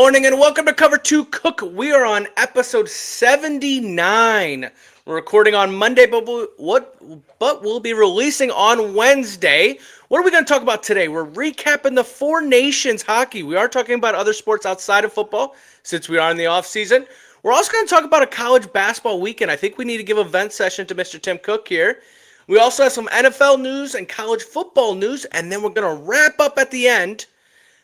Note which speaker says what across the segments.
Speaker 1: morning and welcome to Cover 2 Cook. We are on episode 79. We're recording on Monday, but we'll be releasing on Wednesday. What are we going to talk about today? We're recapping the Four Nations hockey. We are talking about other sports outside of football since we are in the off season. We're also going to talk about a college basketball weekend. I think we need to give a vent session to Mr. Tim Cook here. We also have some NFL news and college football news, and then we're going to wrap up at the end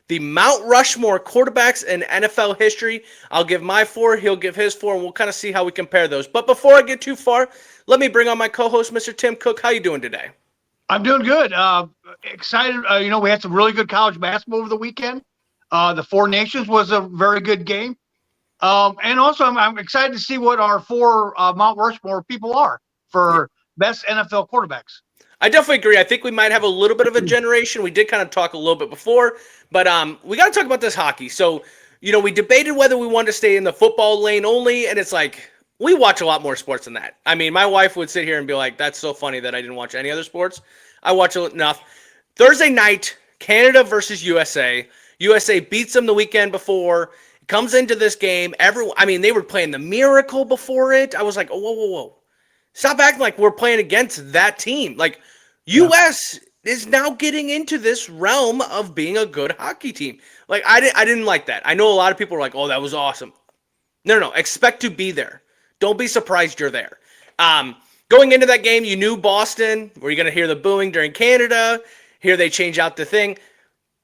Speaker 1: the Mount Rushmore quarterbacks in NFL history. I'll give my four, he'll give his four, and we'll kind of see how we compare those. But before I get too far, let me bring on my co-host, Mr. Tim Cook. How you doing today?
Speaker 2: I'm doing good. Excited. We had some really good college basketball over the weekend. The Four Nations was a very good game. And also, I'm excited to see what our four Mount Rushmore people are for best NFL quarterbacks.
Speaker 1: I definitely agree. I think we might have a little bit of a generation. We did kind of talk a little bit before, but we got to talk about this hockey. So, we debated whether we wanted to stay in the football lane only, and it's like, we watch a lot more sports than that. I mean, my wife would sit here and be like, that's so funny that I didn't watch any other sports. I watch enough. Thursday night, Canada versus USA. USA beats them the weekend before. Comes into this game. They were playing the Miracle before it. I was like, oh, whoa. Stop acting like we're playing against that team. Like, U.S. is now getting into this realm of being a good hockey team. Like, I didn't like that. I know a lot of people are like, oh, that was awesome. No. Expect to be there. Don't be surprised you're there. Going into that game, you knew Boston. Were you going to hear the booing during Canada? Here they change out the thing.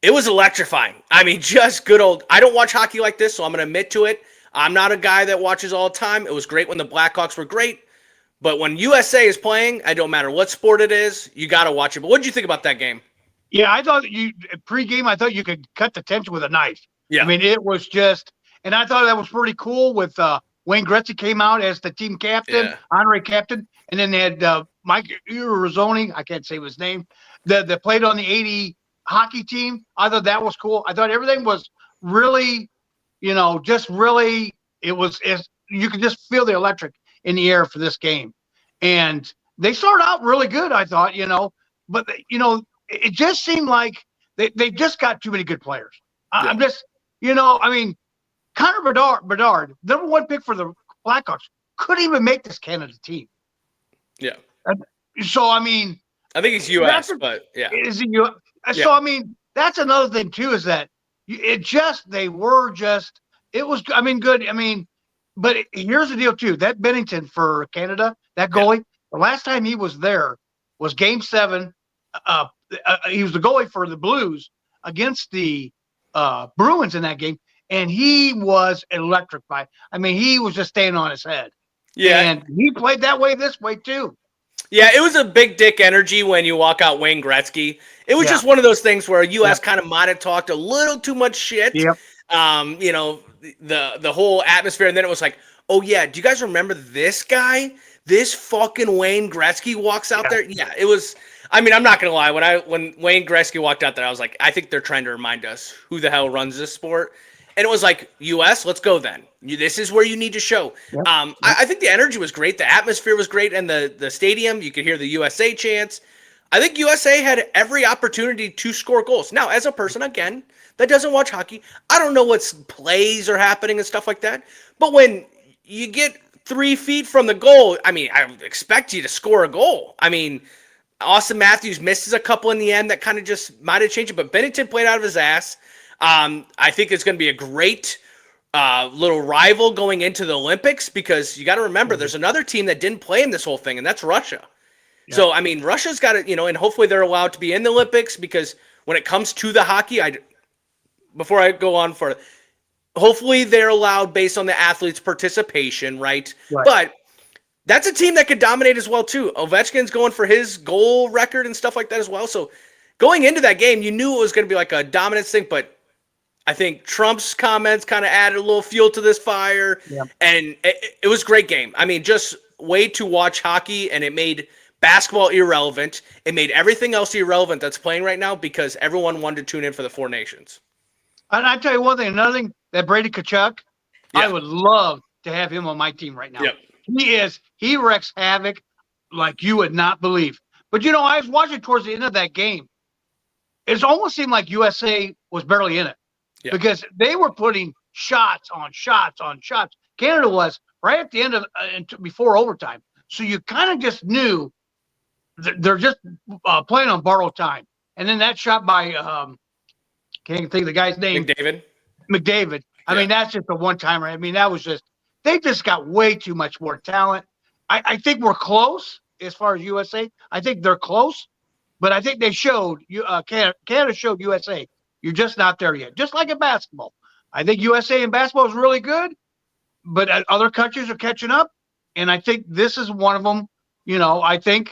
Speaker 1: It was electrifying. I mean, just good old. I don't watch hockey like this, so I'm going to admit to it. I'm not a guy that watches all the time. It was great when the Blackhawks were great. But when USA is playing, I don't matter what sport it is, you got to watch it. But what did you think about that game?
Speaker 2: Yeah, I thought pre-game, I thought you could cut the tension with a knife.
Speaker 1: Yeah.
Speaker 2: I mean, it was just, and I thought that was pretty cool with Wayne Gretzky came out as the team captain, honorary captain, and then they had Mike Urazzoni, I can't say his name, that played on the 80 hockey team. I thought that was cool. I thought everything was really, just really, you could just feel the electric in the air for this game. And they started out really good, I thought, but, it just seemed like they just got too many good players. Yeah. I'm just, Connor Bedard, number one pick for the Blackhawks, couldn't even make this Canada team.
Speaker 1: Yeah.
Speaker 2: So, I
Speaker 1: think he's U.S., but yeah.
Speaker 2: Is he U.S.? So, that's another thing, too, is that it was good. But here's the deal, too. That Bennington for Canada, that goalie, the last time he was there was Game 7. He was the goalie for the Blues against the Bruins in that game, and he was electrified. He was just staying on his head.
Speaker 1: Yeah.
Speaker 2: And he played that way this way, too.
Speaker 1: Yeah, it was a big dick energy when you walk out Wayne Gretzky. It was just one of those things where U.S. kind of might have talked a little too much shit.
Speaker 2: Yep.
Speaker 1: The whole atmosphere, and then it was like, oh yeah, do you guys remember this guy? This fucking Wayne Gretzky walks out there. Yeah, it was. I'm not gonna lie. When Wayne Gretzky walked out there, I was like, I think they're trying to remind us who the hell runs this sport. And it was like, U.S., let's go then. This is where you need to show. Yep. I think the energy was great. The atmosphere was great, and the stadium, you could hear the USA chants. I think USA had every opportunity to score goals. Now, as a person, again, that doesn't watch hockey, I don't know what plays are happening and stuff like that. But when you get 3 feet from the goal, I would expect you to score a goal. Austin Matthews misses a couple in the end that kind of just might have changed it. But Bennington played out of his ass. I think it's going to be a great little rival going into the Olympics because you got to remember there's another team that didn't play in this whole thing, and that's Russia. Yeah. So, Russia's got to, and hopefully they're allowed to be in the Olympics because when it comes to the hockey, before I go on for it, hopefully they're allowed based on the athlete's participation, right? But that's a team that could dominate as well, too. Ovechkin's going for his goal record and stuff like that as well. So going into that game, you knew it was going to be like a dominance thing, but I think Trump's comments kind of added a little fuel to this fire, and it was a great game. Just way to watch hockey, and it made basketball irrelevant. It made everything else irrelevant that's playing right now because everyone wanted to tune in for the Four Nations.
Speaker 2: And I tell you one thing, another thing, that Brady Tkachuk, I would love to have him on my team right now. Yep. He wrecks havoc like you would not believe. But, I was watching towards the end of that game. It almost seemed like USA was barely in it because they were putting shots on shots on shots. Canada was right at the end of before overtime. So you kind of just knew they're just playing on borrowed time. And then that shot by can't think of the guy's name. McDavid. I mean, that's just a one-timer. I mean, that was just they just got way too much more talent. I think we're close as far as USA. I think they're close, but I think they showed Canada showed USA. You're just not there yet. Just like in basketball. I think USA in basketball is really good, but other countries are catching up. And I think this is one of them. You know, I think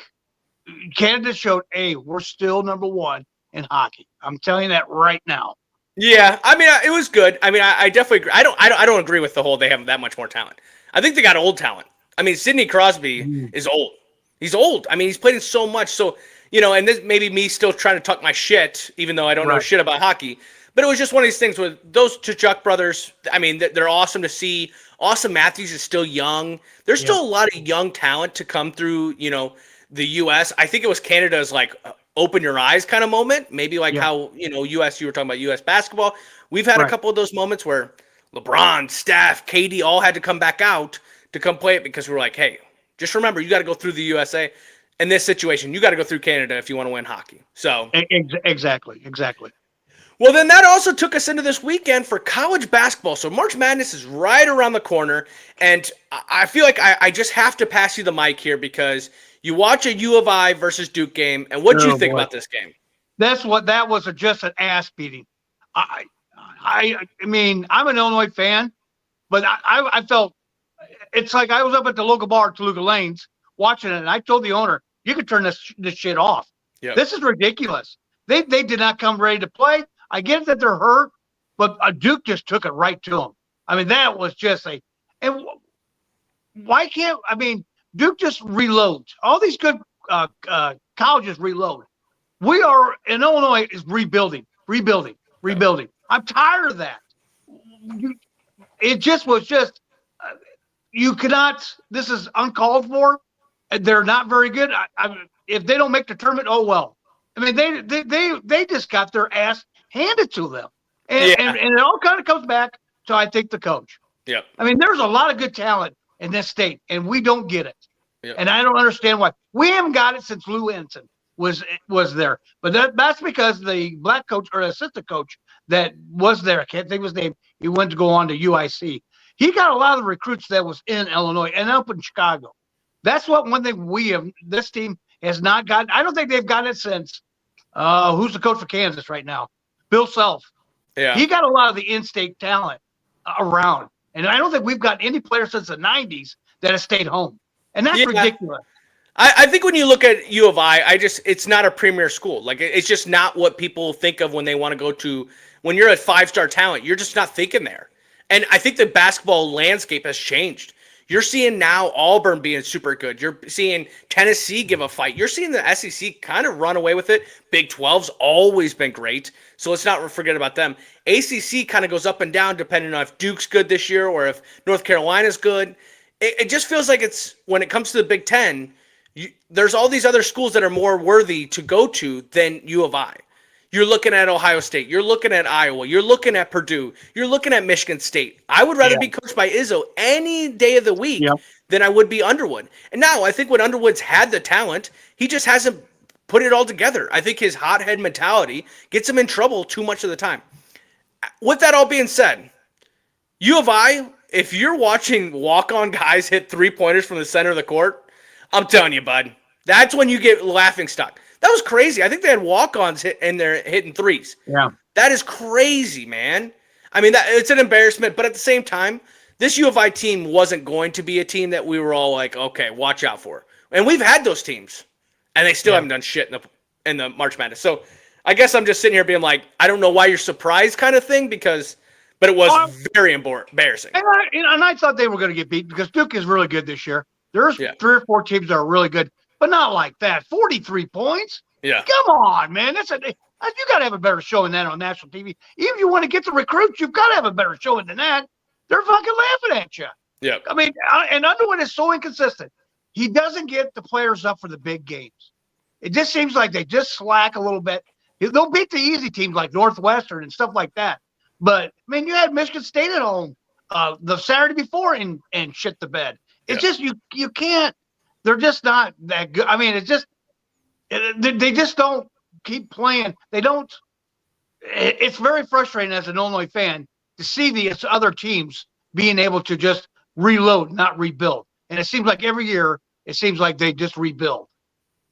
Speaker 2: Canada showed, hey, we're still number one in hockey. I'm telling you that right now.
Speaker 1: Yeah, I mean, it was good. I mean, I definitely agree. I don't agree with the whole they have that much more talent. I think they got old talent. I mean, Sidney Crosby is old. He's old. I mean, he's played in so much. So, you know, and this maybe me still trying to talk my shit, even though I don't know shit about hockey. But it was just one of these things with those Tkachuk brothers. I mean, they're awesome to see. Austin Matthews is still young. There's still a lot of young talent to come through, you know, the U.S. I think it was Canada's, like, open your eyes kind of moment. Maybe like how, you know, U.S., you were talking about U.S. basketball. We've had a couple of those moments where LeBron, Steph, KD all had to come back out to come play it because we were like, hey, just remember, you got to go through the USA. In this situation, you got to go through Canada if you want to win hockey. So
Speaker 2: Exactly.
Speaker 1: Well, then that also took us into this weekend for college basketball. So March Madness is right around the corner, and I feel like I just have to pass you the mic here because you watch a U of I versus Duke game, and what do you think about this game?
Speaker 2: That was just an ass beating. I mean, I'm an Illinois fan, but I felt it's like I was up at the local bar, Toluca Lanes, watching it, and I told the owner, you could turn this shit off. Yep. This is ridiculous. They did not come ready to play. I get that they're hurt, but Duke just took it right to them. I mean, that was just and why can't, I mean, Duke just reloads. All these good colleges reload. We are, in Illinois, is rebuilding. I'm tired of that. It just was you cannot, this is uncalled for. They're not very good. If they don't make the tournament, oh well. I mean, they just got their ass handed to them, and it all kind of comes back to, I think, the coach.
Speaker 1: Yeah.
Speaker 2: I mean, there's a lot of good talent in this state, and we don't get it.
Speaker 1: Yep.
Speaker 2: And I don't understand why. We haven't got it since Lou Ensign was there, but that's because the black coach or assistant coach that was there, I can't think of his name. He went to go on to UIC. He got a lot of the recruits that was in Illinois and up in Chicago. That's one thing this team has not gotten. I don't think they've gotten it since. Who's the coach for Kansas right now? Bill Self.
Speaker 1: Yeah.
Speaker 2: He got a lot of the in-state talent around. And I don't think we've got any players since the 90s that have stayed home. And that's ridiculous.
Speaker 1: I think when you look at U of I, it's not a premier school. Like, it's just not what people think of when they want to go to. When you're a 5-star talent, you're just not thinking there. And I think the basketball landscape has changed. You're seeing now Auburn being super good. You're seeing Tennessee give a fight. You're seeing the SEC kind of run away with it. Big 12's always been great, so let's not forget about them. ACC kind of goes up and down depending on if Duke's good this year or if North Carolina's good. It just feels like it's, when it comes to the Big Ten, there's all these other schools that are more worthy to go to than U of I. You're looking at Ohio State. You're looking at Iowa. You're looking at Purdue. You're looking at Michigan State. I would rather be coached by Izzo any day of the week than I would be Underwood. And now I think when Underwood's had the talent, he just hasn't put it all together. I think his hothead mentality gets him in trouble too much of the time. With that all being said, U of I, if you're watching walk-on guys hit three-pointers from the center of the court, I'm telling you, bud, that's when you get laughing stock. That was crazy. I think they had walk-ons hitting threes.
Speaker 2: Yeah.
Speaker 1: That is crazy, man. I mean, it's an embarrassment, but at the same time, this U of I team wasn't going to be a team that we were all like, okay, watch out for. And we've had those teams, and they still haven't done shit in the March Madness. So I guess I'm just sitting here being like, I don't know why you're surprised kind of thing, but it was very embarrassing.
Speaker 2: And I thought they were going to get beat because Duke is really good this year. There's 3 or 4 teams that are really good. But not like that. 43 points?
Speaker 1: Yeah.
Speaker 2: Come on, man. You got to have a better showing than that on national TV. Even if you want to get the recruits, you've got to have a better showing than that. They're fucking laughing at you.
Speaker 1: Yeah.
Speaker 2: I mean, and Underwood is so inconsistent. He doesn't get the players up for the big games. It just seems like they just slack a little bit. They'll beat the easy teams like Northwestern and stuff like that. But I mean, you had Michigan State at home the Saturday before and shit the bed. It's just you can't. They're just not that good. I mean, it's just they just don't keep playing. They don't. It's very frustrating as an Illinois fan to see these other teams being able to just reload, not rebuild. And it seems like every year, it seems like they just rebuild.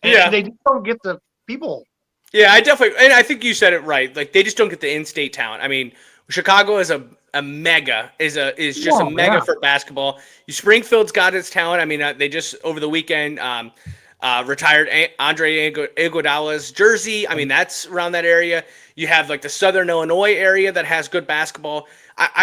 Speaker 2: And they don't get the people.
Speaker 1: Yeah, I definitely, and I think you said it right. Like they just don't get the in-state talent. I mean, Chicago is a mega, is just a mega for basketball. Springfield's got its talent. I mean, they just over the weekend retired Andre Iguodala's jersey. I mean, that's around that area. You have like the Southern Illinois area that has good basketball.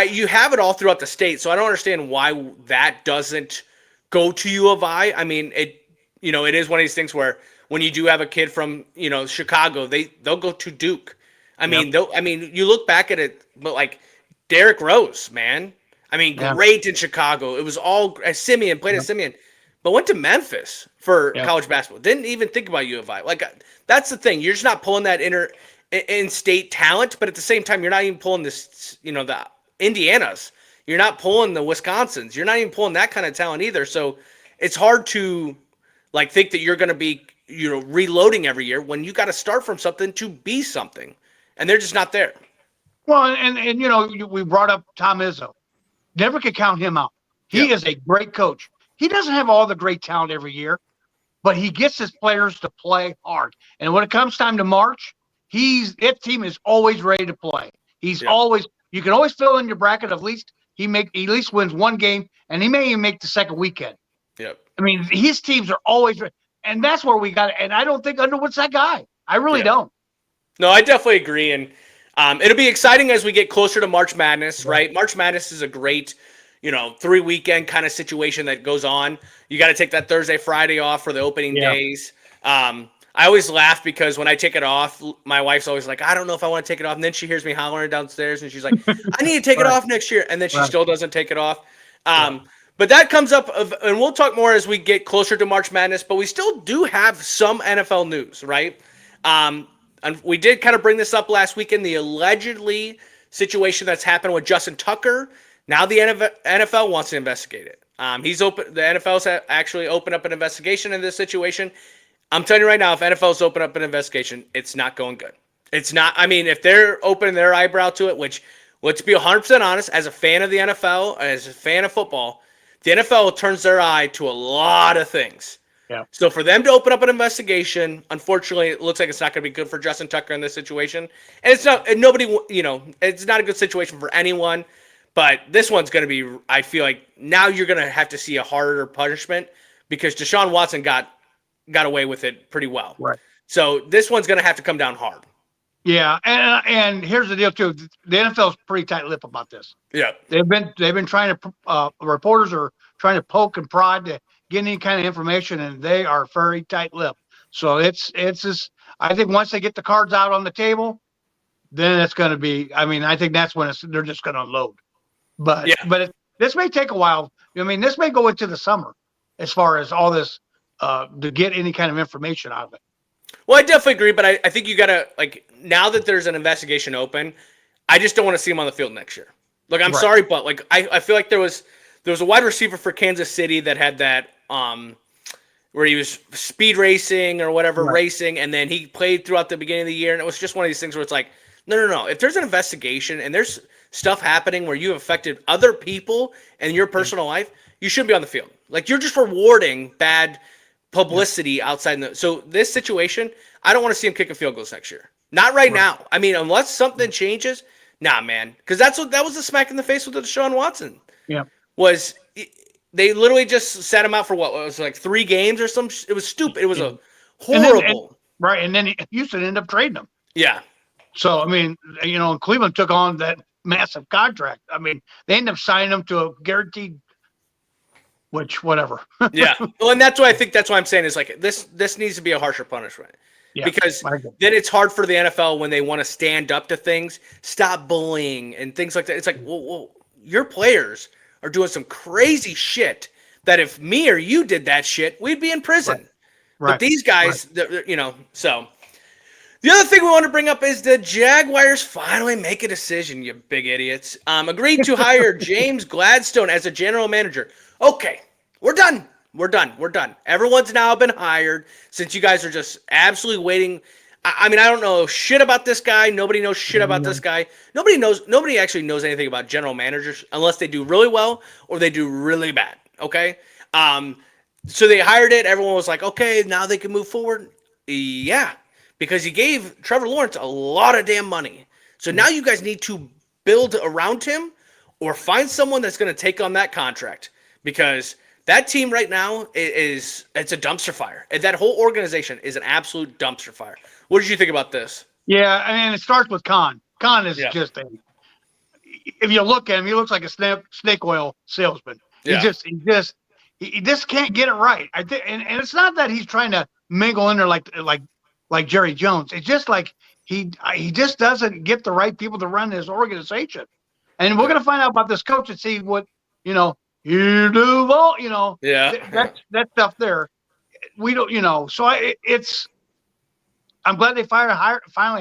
Speaker 1: You have it all throughout the state, so I don't understand why that doesn't go to U of I. I mean, it is one of these things where when you do have a kid from Chicago, they'll go to Duke. I mean, you look back at it, but like Derrick Rose, man. I mean, great in Chicago. It was all Simeon played at Simeon, but went to Memphis for college basketball. Didn't even think about U of I. Like that's the thing. You're just not pulling that in-state talent, but at the same time, you're not even pulling this, the Indianas. You're not pulling the Wisconsins. You're not even pulling that kind of talent either. So it's hard to like think that you're going to be reloading every year when you got to start from something to be something, and they're just not there.
Speaker 2: Well, and we brought up Tom Izzo. Never could count him out. He is a great coach. He doesn't have all the great talent every year, but he gets his players to play hard. And when it comes time to March, his team is always ready to play. He's always, you can always fill in your bracket. At least he at least wins one game, and he may even make the second weekend.
Speaker 1: Yep.
Speaker 2: I mean, his teams are always ready. And that's where we got it. And I don't think Underwood's that guy. I really don't.
Speaker 1: No, I definitely agree. And it'll be exciting as we get closer to March Madness, right? March Madness is a great, 3-weekend kind of situation that goes on. You got to take that Thursday, Friday off for the opening days. I always laugh because when I take it off, my wife's always like, I don't know if I want to take it off. And then she hears me hollering downstairs and she's like, I need to take it off next year. And then she still doesn't take it off. But that comes up, and we'll talk more as we get closer to March Madness, but we still do have some NFL news, right? And we did kind of bring this up last weekend, the allegedly situation that's happened with Justin Tucker. Now the NFL wants to investigate it. The NFL's actually opened up an investigation in this situation. I'm telling you right now, if NFL's opened up an investigation, it's not going good. It's not, I mean, if they're opening their eyebrow to it, which, let's be 100% honest, as a fan of the NFL, as a fan of football, the NFL turns their eye to a lot of things.
Speaker 2: Yeah.
Speaker 1: So for them to open up an investigation, unfortunately, it looks like it's not going to be good for Justin Tucker in this situation. And it's not, and nobody, it's not a good situation for anyone. But this one's going to be, I feel like now you're going to have to see a harder punishment because Deshaun Watson got away with it pretty well.
Speaker 2: Right.
Speaker 1: So this one's going to have to come down hard.
Speaker 2: Yeah, and here's the deal too. The NFL's pretty tight-lipped about this.
Speaker 1: Yeah,
Speaker 2: they've been trying to reporters are trying to poke and prod to get any kind of information, and they are very tight-lipped. So it's just, I think once they get the cards out on the table, then it's going to be. I mean, I think that's when they're just going to unload. But this may take a while. I mean, this may go into the summer as far as all this to get any kind of information out of it.
Speaker 1: Well, I definitely agree, but I think you got to, like, now that there's an investigation open, I just don't want to see him on the field next year. Like, I'm sorry, but, like, I feel like there was a wide receiver for Kansas City that had that where he was speed racing or whatever, racing, and then he played throughout the beginning of the year, and it was just one of these things where it's like, no. If there's an investigation and there's stuff happening where you have affected other people and your personal life, you shouldn't be on the field. Like, you're just rewarding bad publicity outside. So this situation, I don't want to see him kicking field goals next year. Not right now. I mean, unless something changes, nah, man. Because that was the smack in the face with the Deshaun Watson.
Speaker 2: Yeah.
Speaker 1: They literally just set him out for what was like 3 games or some. It was stupid. It was a horrible.
Speaker 2: And then Houston ended up trading him.
Speaker 1: Yeah.
Speaker 2: So I mean, Cleveland took on that massive contract. I mean, they ended up signing him to a guaranteed. Which, whatever.
Speaker 1: Yeah. Well, and that's why I'm saying is like this needs to be a harsher punishment. Yeah, because then it's hard for the NFL when they want to stand up to things, stop bullying and things like that. It's like, well, your players are doing some crazy shit that if me or you did that shit, we'd be in prison. Right. But these guys, so The other thing we want to bring up is the Jaguars finally make a decision, you big idiots. Agreed to hire James Gladstone as a general manager. Okay, we're done. We're done. We're done. Everyone's now been hired since you guys are just absolutely waiting. I mean, I don't know shit about this guy. Nobody knows shit about this guy. Nobody actually knows anything about general managers unless they do really well or they do really bad. Okay? So they hired it. Everyone was like, okay, now they can move forward. Yeah, because he gave Trevor Lawrence a lot of damn money. So now you guys need to build around him or find someone that's going to take on that contract because that team right now it's a dumpster fire. And that whole organization is an absolute dumpster fire. What did you think about this?
Speaker 2: Yeah, and it starts with Khan. Khan is just if you look at him, he looks like a snake oil salesman.
Speaker 1: Yeah.
Speaker 2: He just can't get it right. I think, and it's not that he's trying to mingle in there like Jerry Jones. It's just like he just doesn't get the right people to run his organization. And we're gonna find out about this coach and see what you do. Well, that stuff there. We don't, so I'm glad they finally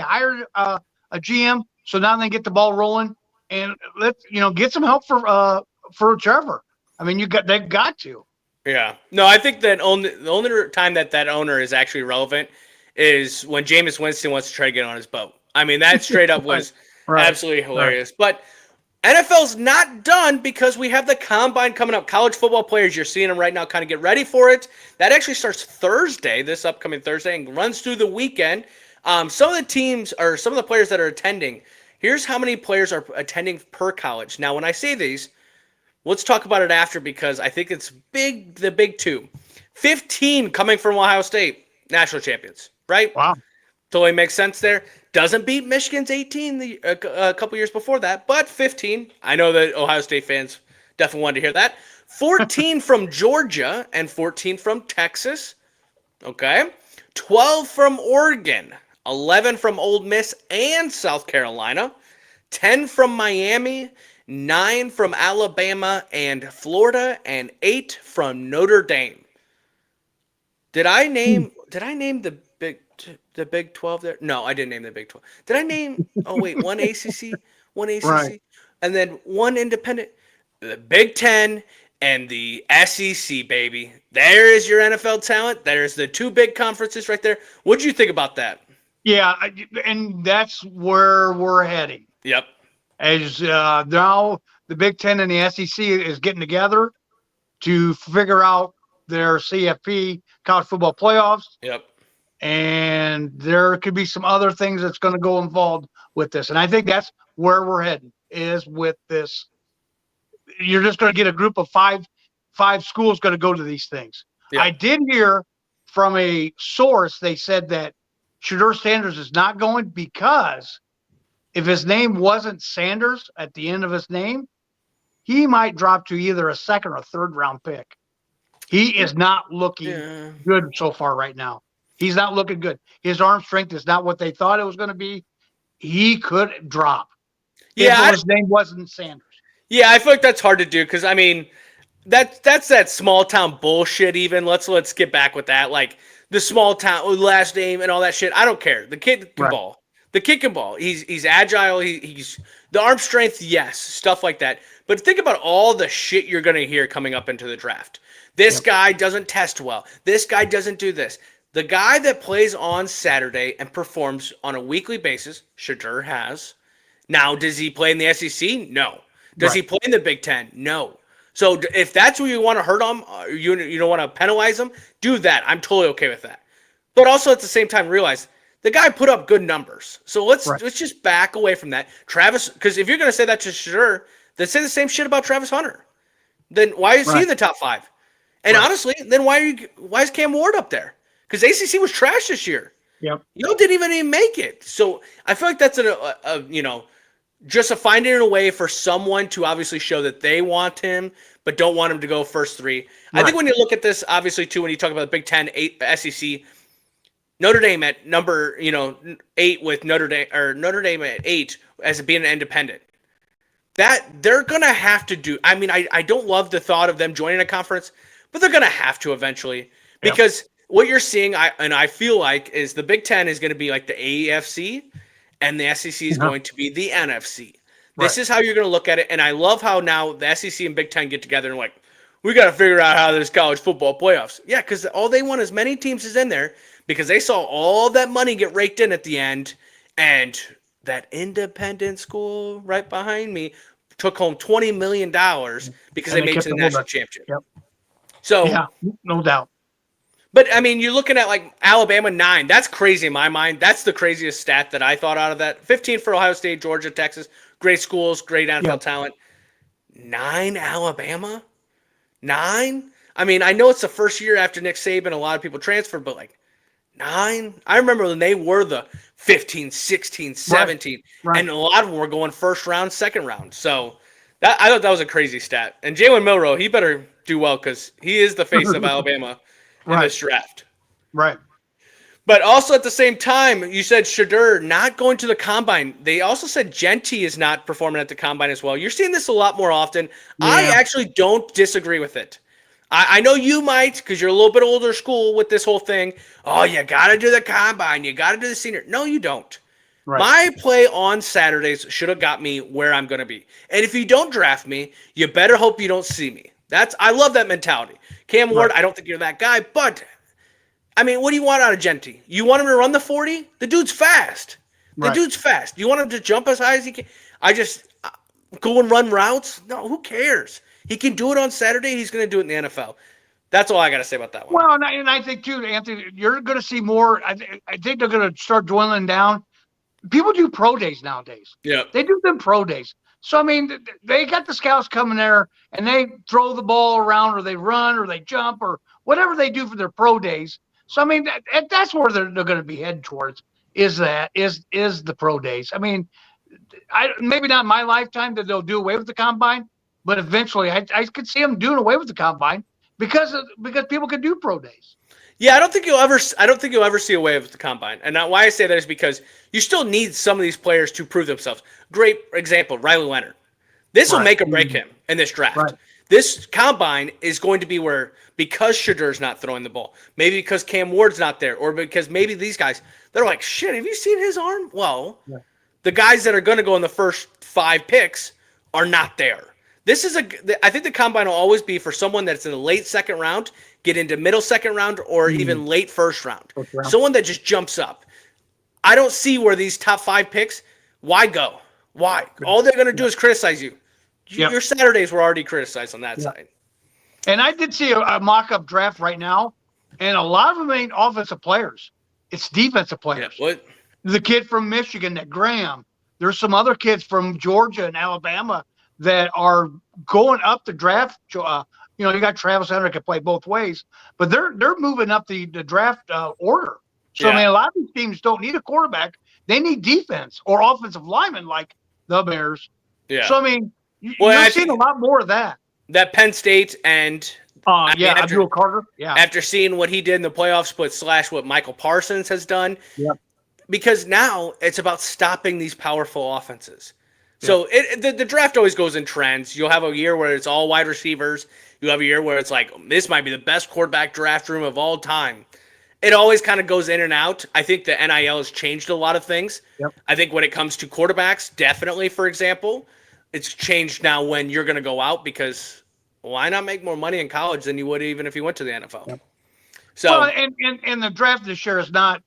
Speaker 2: hired a GM. So now they get the ball rolling and let's get some help for Trevor. I mean, they've got to.
Speaker 1: Yeah. No, I think that the only time that owner is actually relevant is when Jameis Winston wants to try to get on his boat. I mean, that straight up was absolutely hilarious. Right. But NFL's not done because we have the combine coming up. College football players, you're seeing them right now kind of get ready for it. That actually starts Thursday, this upcoming Thursday, and runs through the weekend. Some of the teams or some of the players that are attending, here's how many players are attending per college. Now, when I say these, let's talk about it after because I think it's big, the big two. 15 coming from Ohio State, national champions, right?
Speaker 2: Wow.
Speaker 1: Totally makes sense there. Doesn't beat Michigan's 18 a couple years before that, but 15. I know that Ohio State fans definitely wanted to hear that. 14 from Georgia and 14 from Texas. Okay. 12 from Oregon. 11 from Ole Miss and South Carolina. 10 from Miami. 9 from Alabama and Florida. And 8 from Notre Dame. Did I name the Big 12 there? No, I didn't name the Big 12. Did I name? Oh wait, one ACC,
Speaker 2: right.
Speaker 1: and then one independent. The Big 10 and the SEC, baby. There is your NFL talent. There's the two big conferences right there. What did you think about that?
Speaker 2: Yeah, and that's where we're heading.
Speaker 1: Yep.
Speaker 2: As now the Big 10 and the SEC is getting together to figure out their CFP, college football playoffs.
Speaker 1: Yep.
Speaker 2: And there could be some other things that's going to go involved with this. And I think that's where we're heading is with this. You're just going to get a group of five schools going to go to these things. Yep. I did hear from a source, they said that Shedeur Sanders is not going because if his name wasn't Sanders at the end of his name, he might drop to either a second or third round pick. He is not looking good so far right now. He's not looking good. His arm strength is not what they thought it was going to be. He could drop.
Speaker 1: Yeah,
Speaker 2: if his name wasn't Sanders.
Speaker 1: Yeah, I feel like that's hard to do because I mean, that's that small town bullshit. Even let's get back with that. Like the small town last name and all that shit. I don't care. The kid can ball. The kid can ball. He's agile. He's the arm strength. Yes, stuff like that. But think about all the shit you're going to hear coming up into the draft. This guy doesn't test well. This guy doesn't do this. The guy that plays on Saturday and performs on a weekly basis, Shedeur has. Now, does he play in the SEC? No. Does he play in the Big Ten? No. So if that's where you want to hurt him, you don't want to penalize him, do that. I'm totally okay with that. But also at the same time, realize the guy put up good numbers. So let's just back away from that. Travis, because if you're going to say that to Shedeur, then say the same shit about Travis Hunter. Then why is he in the top 5? And honestly, then why is Cam Ward up there? Because ACC was trash this year.
Speaker 2: Yep.
Speaker 1: You didn't even make it. So I feel like that's just a finding a way for someone to obviously show that they want him, but don't want him to go first 3. Right. I think when you look at this, obviously too, when you talk about the Big 10, 8 SEC, Notre Dame at number 8 with Notre Dame at 8 as being an independent. That they're gonna have to do. I mean, I don't love the thought of them joining a conference, but they're gonna have to eventually because what you're seeing, I feel like, is the Big Ten is going to be like the AFC, and the SEC is going to be the NFC. This is how you're going to look at it, and I love how now the SEC and Big Ten get together and like, we got to figure out how there's college football playoffs. Yeah, because all they want is many teams is in there because they saw all that money get raked in at the end, and that independent school right behind me took home $20 million because they made it to the national championship.
Speaker 2: Yep.
Speaker 1: So
Speaker 2: yeah, no doubt.
Speaker 1: But I mean, you're looking at like Alabama 9. That's crazy in my mind. That's the craziest stat that I thought out of that. 15 for Ohio State, Georgia, Texas. Great schools, great NFL talent. 9 Alabama? 9? I mean, I know it's the first year after Nick Saban, a lot of people transferred, but like 9? I remember when they were the 15, 16, 17, and a lot of them were going first round, second round. So I thought that was a crazy stat. And Jalen Milroe, he better do well because he is the face of Alabama in this draft.
Speaker 2: Right.
Speaker 1: But also at the same time, you said Shadur not going to the combine. They also said Genty is not performing at the combine as well. You're seeing this a lot more often. Yeah. I actually don't disagree with it. I know you might because you're a little bit older school with this whole thing. Oh, you got to do the combine. You got to do the senior. No, you don't. Right. My play on Saturdays should have got me where I'm going to be. And if you don't draft me, you better hope you don't see me. I love that mentality. Cam Ward, I don't think you're that guy, but I mean, what do you want out of Genty? You want him to run the 40? The dude's fast. The dude's fast. You want him to jump as high as he can? I just go and run routes? No, who cares? He can do it on Saturday. He's going to do it in the NFL. That's all I got to say about that one.
Speaker 2: Well, and I think, too, Anthony, you're going to see more. I think they're going to start dwindling down. People do pro days nowadays.
Speaker 1: Yeah.
Speaker 2: They do them pro days. So, I mean, they got the scouts coming there, and they throw the ball around, or they run, or they jump, or whatever they do for their pro days. So, I mean, that's where they're going to be heading towards is the pro days. I mean, maybe not in my lifetime that they'll do away with the combine, but eventually I could see them doing away with the combine because people can do pro days.
Speaker 1: Yeah, I don't think you'll ever see away with the combine. And why I say that is because you still need some of these players to prove themselves. Great example, Riley Leonard. This will make or break him in this draft. Right. This combine is going to be where, because Shadur's not throwing the ball, maybe because Cam Ward's not there, or because maybe these guys, they're like, shit, have you seen his arm? Well, the guys that are going to go in the first 5 picks are not there. I think the combine will always be for someone that's in the late second round, get into middle second round, or even late first round. Someone that just jumps up. I don't see where these top 5 picks, why go? Why? All they're going to do is criticize you. Your Saturdays were already criticized on that side.
Speaker 2: And I did see a mock-up draft right now, and a lot of them ain't offensive players. It's defensive players.
Speaker 1: Yeah, what?
Speaker 2: The kid from Michigan, that Graham. There's some other kids from Georgia and Alabama that are going up the draft. You got Travis Hunter can play both ways, but they're moving up the draft order. So, I mean, a lot of these teams don't need a quarterback. They need defense or offensive linemen like the Bears. Yeah. So, I mean, you're seeing a lot more of that.
Speaker 1: That Penn State and
Speaker 2: Abdul Carter. Yeah.
Speaker 1: After seeing what he did in the playoffs, / what Michael Parsons has done. Yep. Because now it's about stopping these powerful offenses. So the draft always goes in trends. You'll have a year where it's all wide receivers. You have a year where it's like, this might be the best quarterback draft room of all time. It always kind of goes in and out. I think the NIL has changed a lot of things. Yep. I think when it comes to quarterbacks, definitely, for example, it's changed now when you're going to go out because why not make more money in college than you would even if you went to the NFL? Yep. So,
Speaker 2: and the draft this year is not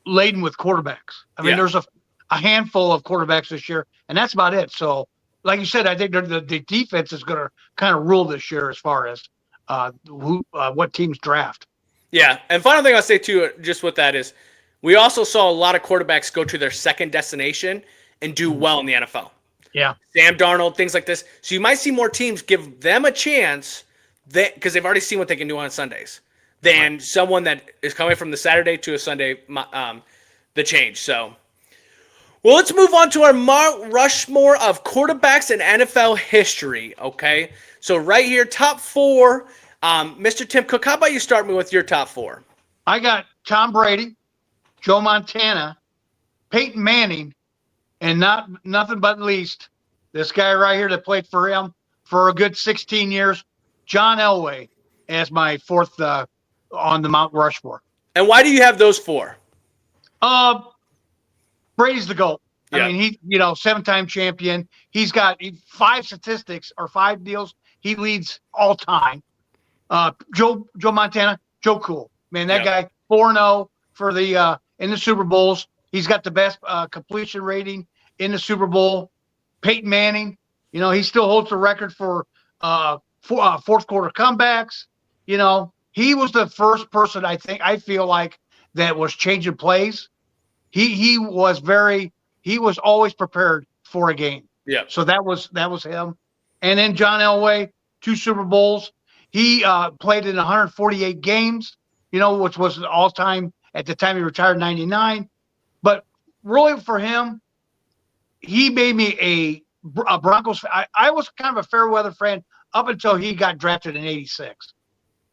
Speaker 2: laden with quarterbacks. I mean, there's a handful of quarterbacks this year, and that's about it. So, like you said, I think the defense is going to kind of rule this year as far as what teams draft.
Speaker 1: Yeah, and final thing I'll say too, just with that is, we also saw a lot of quarterbacks go to their second destination and do well in the NFL.
Speaker 2: Yeah,
Speaker 1: Sam Darnold, things like this. So you might see more teams give them a chance because they've already seen what they can do on Sundays than someone that is coming from the Saturday to a Sunday, the change. So, well, let's move on to our Mount Rushmore of quarterbacks in NFL history, okay? So right here, top 4, Mr. Tim Cook, how about you start me with your top 4?
Speaker 2: I got Tom Brady, Joe Montana, Peyton Manning, and nothing but least, this guy right here that played for him for a good 16 years, John Elway, as my fourth on the Mount Rushmore.
Speaker 1: And why do you have those 4?
Speaker 2: Brady's the GOAT.
Speaker 1: Yeah.
Speaker 2: I mean, he, 7-time champion. He's got 5 statistics or 5 deals. He leads all time. Joe Montana, Joe Cool. Man, that guy 4-0 for the in the Super Bowls. He's got the best completion rating in the Super Bowl. Peyton Manning, he still holds the record for fourth quarter comebacks. He was the first person I feel like that was changing plays. He was always prepared for a game.
Speaker 1: Yeah.
Speaker 2: So that was him. And then John Elway, 2 Super Bowls. He played in 148 games, which was an all-time at the time he retired, 99. But really for him, he made me a Broncos. I was kind of a fair weather fan up until he got drafted in '86.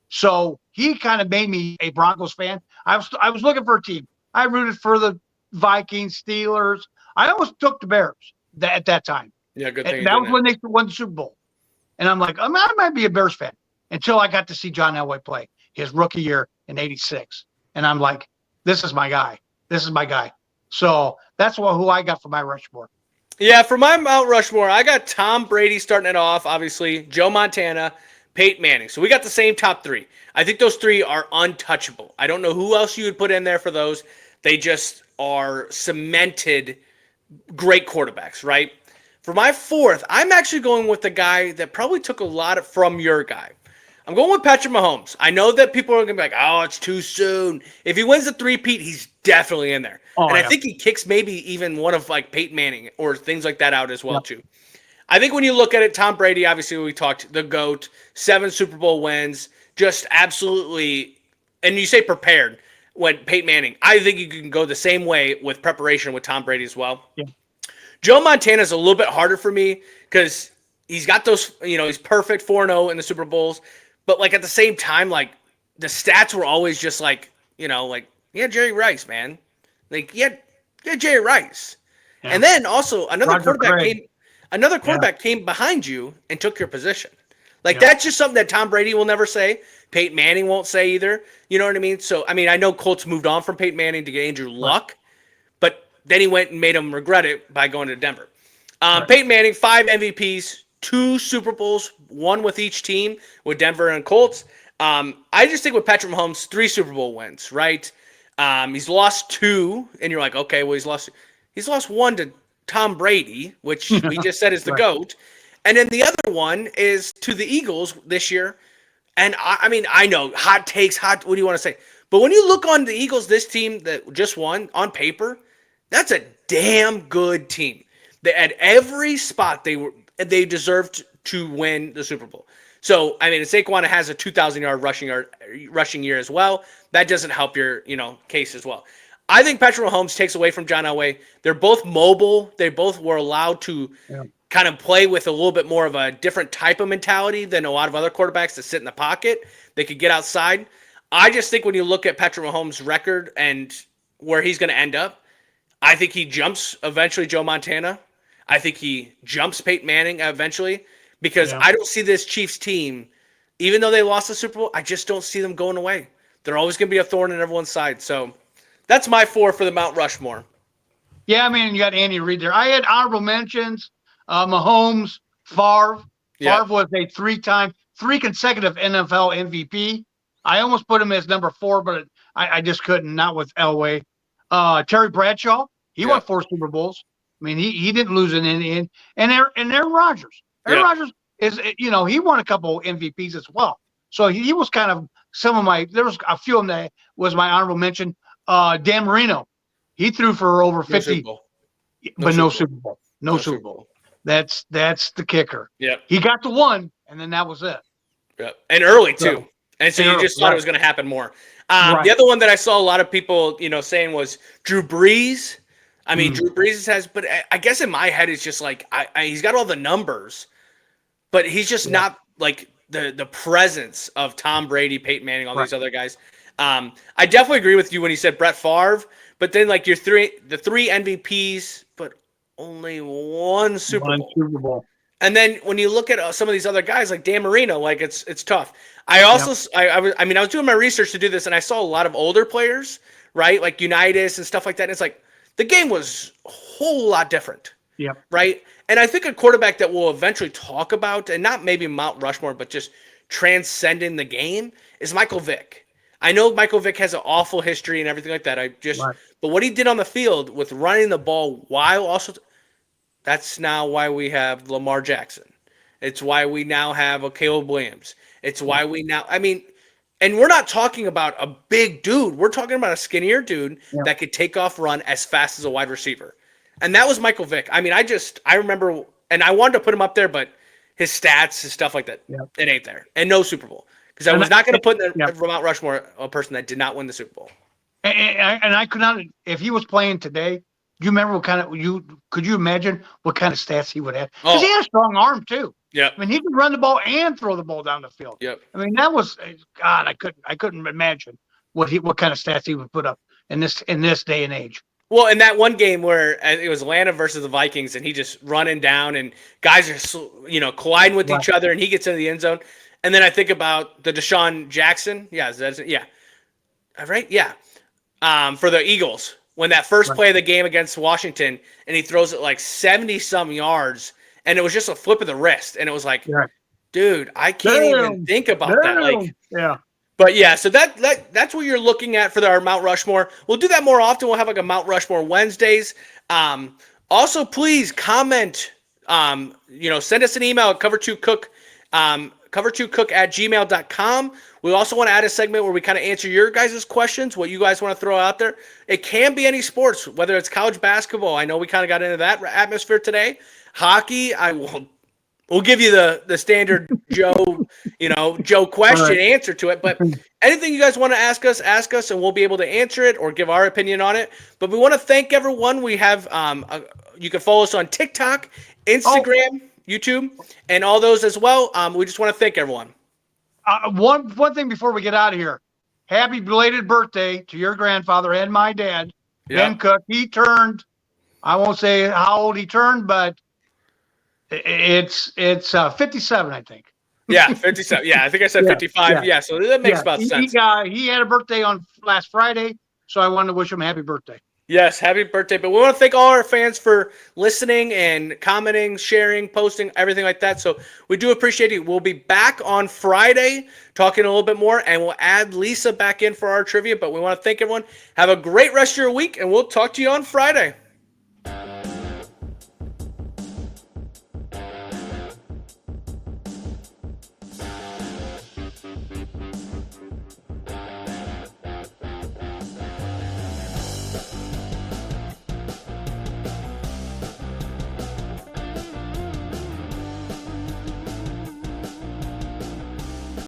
Speaker 2: So he kind of made me a Broncos fan. I was looking for a team. I rooted for the Vikings, Steelers. I almost took the Bears at that time.
Speaker 1: Yeah, good thing.
Speaker 2: That was when they won the Super Bowl. And I'm like, I might be a Bears fan until I got to see John Elway play his rookie year in '86. And I'm like, this is my guy. This is my guy. So that's who I got for my Rushmore.
Speaker 1: Yeah, for my Mount Rushmore, I got Tom Brady starting it off, obviously, Joe Montana, Peyton Manning. So we got the same top 3. I think those 3 are untouchable. I don't know who else you would put in there for those. They just are cemented great quarterbacks, right? For my 4th, I'm actually going with the guy that probably took a lot from your guy. I'm going with Patrick Mahomes. I know that people are going to be like, oh, it's too soon. If he wins the 3-peat, he's definitely in there. I think he kicks maybe even one of like Peyton Manning or things like that out as well, too. I think when you look at it, Tom Brady, obviously we talked, the GOAT, 7 Super Bowl wins, just absolutely, and you say prepared when Peyton Manning. I think you can go the same way with preparation with Tom Brady as well.
Speaker 2: Yeah.
Speaker 1: Joe Montana is a little bit harder for me because he's got those, he's perfect 4-0 in the Super Bowls. But, like, at the same time, like, the stats were always just like, Jerry Rice, man. Like, yeah, Jerry Rice. Yeah. And then also another quarterback came behind you and took your position. Like, that's just something that Tom Brady will never say. Peyton Manning won't say either. You know what I mean? So, I mean, I know Colts moved on from Peyton Manning to get Andrew Luck. But then he went and made him regret it by going to Denver. Peyton Manning, 5 MVPs. 2 Super Bowls, 1 with each team with Denver and Colts. I just think with Patrick Mahomes, 3 Super Bowl wins, right? He's lost 2, and you're like, okay, well, he's lost 1 to Tom Brady, which we just said is the GOAT. And then the other one is to the Eagles this year. And I mean, I know, hot takes, what do you want to say? But when you look on the Eagles, this team that just won, on paper, that's a damn good team. At every spot they deserved to win the Super Bowl. So, I mean, Saquon has a 2,000-yard rushing year as well. That doesn't help your, case as well. I think Patrick Mahomes takes away from John Elway. They're both mobile. They both were allowed to kind of play with a little bit more of a different type of mentality than a lot of other quarterbacks that sit in the pocket. They could get outside. I just think when you look at Patrick Mahomes' record and where he's going to end up, I think he jumps eventually Joe Montana. I think he jumps Peyton Manning eventually because I don't see this Chiefs team, even though they lost the Super Bowl, I just don't see them going away. They're always going to be a thorn in everyone's side. So that's my 4 for the Mount Rushmore. Yeah,
Speaker 2: I mean, you got Andy Reid there. I had honorable mentions, Mahomes, Favre. Favre was a 3 consecutive NFL MVP. I almost put him as number 4, but I just couldn't, not with Elway. Terry Bradshaw, he won 4 Super Bowls. I mean, he didn't lose in any end. And Aaron Rodgers. Aaron Rodgers is, he won a couple MVPs as well. So he was kind of there was a few of them that was my honorable mention. Dan Marino, he threw for over 50, but no Super Bowl. No Super Bowl. That's the kicker. Yeah. He got to 1, and then that was it.
Speaker 1: Yeah. And early too. And so you just thought it was going to happen more. The other one that I saw a lot of people, saying was Drew Brees. I mean, Drew Brees has, but I guess in my head, it's just like, he's got all the numbers, but he's just not like the presence of Tom Brady, Peyton Manning, all these other guys. I definitely agree with you when you said Brett Favre, but then like the 3 MVPs, but only 1 Super Bowl. And then when you look at some of these other guys like Dan Marino, like it's tough. I also I was doing my research to do this, and I saw a lot of older players, right, like Unitas and stuff like that. And it's like the game was a whole lot different, right? And I think a quarterback that we'll eventually talk about, and not maybe Mount Rushmore, but just transcending the game, is Michael Vick. I know Michael Vick has an awful history and everything like that. But what he did on the field with running the ball while also, that's now why we have Lamar Jackson. It's why we now have a Caleb Williams. It's why we now, I mean, and we're not talking about a big dude. We're talking about a skinnier dude that could take off, run as fast as a wide receiver. And that was Michael Vick. I mean, I remember, and I wanted to put him up there, but his stats, his stuff like that, it ain't there. And no Super Bowl. Because I was not going to put in the Mount Rushmore a person that did not win the Super Bowl.
Speaker 2: And I could not, if he was playing today, do you remember what kind of, could you imagine what kind of stats he would have? Because he had a strong arm too.
Speaker 1: Yeah.
Speaker 2: I mean, he could run the ball and throw the ball down the field.
Speaker 1: Yep.
Speaker 2: I mean, that was, God, I couldn't imagine what kind of stats he would put up in this day and age.
Speaker 1: Well, in that one game where it was Atlanta versus the Vikings, and he just running down, and guys are colliding with each other, and he gets into the end zone. And then I think about the Deshaun Jackson, right, for the Eagles when that first play of the game against Washington, and he throws it like 70-some yards, and it was just a flip of the wrist, and it was like, dude, I can't even think about that. Like, But yeah, so that's what you're looking at for our Mount Rushmore. We'll do that more often. We'll have like a Mount Rushmore Wednesdays. Also, please comment. Send us an email at cover2cook, cover2cook@gmail.com. We also want to add a segment where we kind of answer your guys' questions, what you guys want to throw out there. It can be any sports, whether it's college basketball. I know we kind of got into that atmosphere today. Hockey, we'll give you the standard Joe question answer to it. But anything you guys want to ask us, and we'll be able to answer it or give our opinion on it. But we want to thank everyone. We have you can follow us on TikTok, Instagram, YouTube, and all those as well. We just want to thank everyone.
Speaker 2: One thing before we get out of here. Happy belated birthday to your grandfather and my dad, Ben Cook. He turned, I won't say how old he turned, but it's 57, I think.
Speaker 1: Yeah, 57. Yeah, I think I said 55. Yeah, so that makes about sense.
Speaker 2: He had a birthday on last Friday, so I wanted to wish him a happy birthday.
Speaker 1: Yes, happy birthday. But we want to thank all our fans for listening and commenting, sharing, posting, everything like that. So we do appreciate it. We'll be back on Friday talking a little bit more, and we'll add Lisa back in for our trivia. But we want to thank everyone. Have a great rest of your week, and we'll talk to you on Friday.